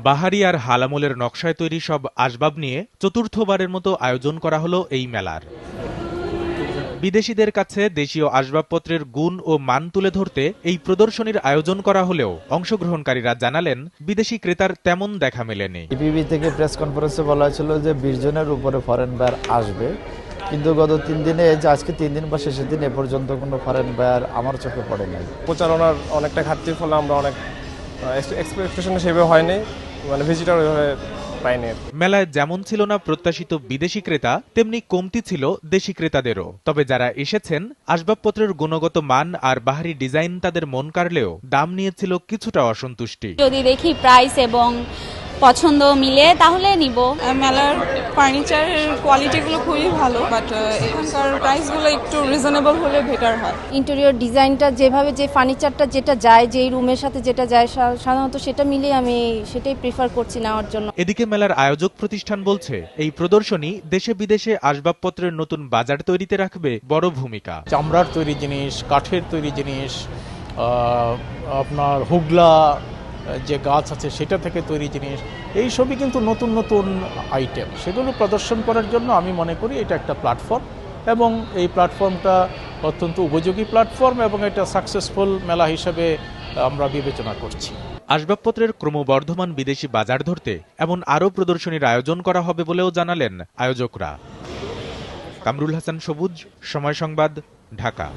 বাহারি আর হালামলের নকশায় তৈরি সব আসবাব নিয়ে চতুর্থবারের মতো আয়োজন করা হলো এই মেলার। বিদেশিদের কাছে দেশীয় আসবাবপত্রের গুণ ও মান তুলে ধরতে এই প্রদর্শনীর আয়োজন করা হলেও অংশগ্রহণকারীরা জানালেন বিদেশি ক্রেতার তেমন দেখা মেলেনি। ইপিবি থেকে প্রেস কনফারেন্সে বলা হয়েছিল যে 20 জনের উপরে ফরেন বায়ার আসবে, কিন্তু গত 3 দিনে যে আজকে 3 দিন বা শেষের দিন এ পর্যন্ত কোনো ফরেন বায়ার আমার চোখে পড়ে নাই। প্রচারণার অনেকটা ঘাটতির ফলে আমরা অনেক এক্সপেকটেশন সেভাবে হয়নি, মানে ভিজিটর ওইভাবে পাইনি। মেলায় যেমন ছিল না প্রত্যাশিত বিদেশি ক্রেতা, তেমনি কমতি ছিল দেশি ক্রেতাদেরও। তবে যারা এসেছেন আসবাবপত্রের গুণগত মান আর বাহারি ডিজাইন তাদের মন কাড়লেও দাম নিয়েছিল কিছুটা অসন্তুষ্টি। যদি দেখি প্রাইস এবং পছন্দ মিলে তাহলে নিব। মেলার ফার্নিচারের কোয়ালিটিগুলো খুবই ভালো, বাট এখানকার প্রাইসগুলো একটু রিজনেবল হলে বেটার হয়। ইন্টেরিয়র ডিজাইনটা যেভাবে, যে ফার্নিচারটা যেটা যায়, যেই রুমের সাথে যেটা যায়, সাধারণত সেটা মিলে আমি সেটাই প্রেফার করছি নেওয়ার জন্য। এদিকে মেলার আয়োজক প্রতিষ্ঠান বলছে এই প্রদর্শনী দেশে বিদেশে আসবাবপত্রের নতুন বাজার তৈরিতে রাখবে বড় ভূমিকা। চামড়ার তৈরি জিনিস, কাঠের তৈরি জিনিস, আপনার হুগলা যে গাছ আছে সেটা থেকে তৈরি জিনিস, এই সবই কিন্তু নতুন নতুন আইটেম, সেগুলো প্রদর্শন করার জন্য আমি মনে করি এটা একটা প্ল্যাটফর্ম, এবং এই প্ল্যাটফর্মটা অত্যন্ত উপযোগী প্ল্যাটফর্ম, এবং এটা সাকসেসফুল মেলা হিসেবে আমরা বিবেচনা করছি। আসবাবপত্রের ক্রমবর্ধমান বিদেশি বাজার ধরতে এমন আরও প্রদর্শনীর আয়োজন করা হবে বলেও জানালেন আয়োজকরা। কামরুল হাসান সবুজ, সময় সংবাদ, ঢাকা।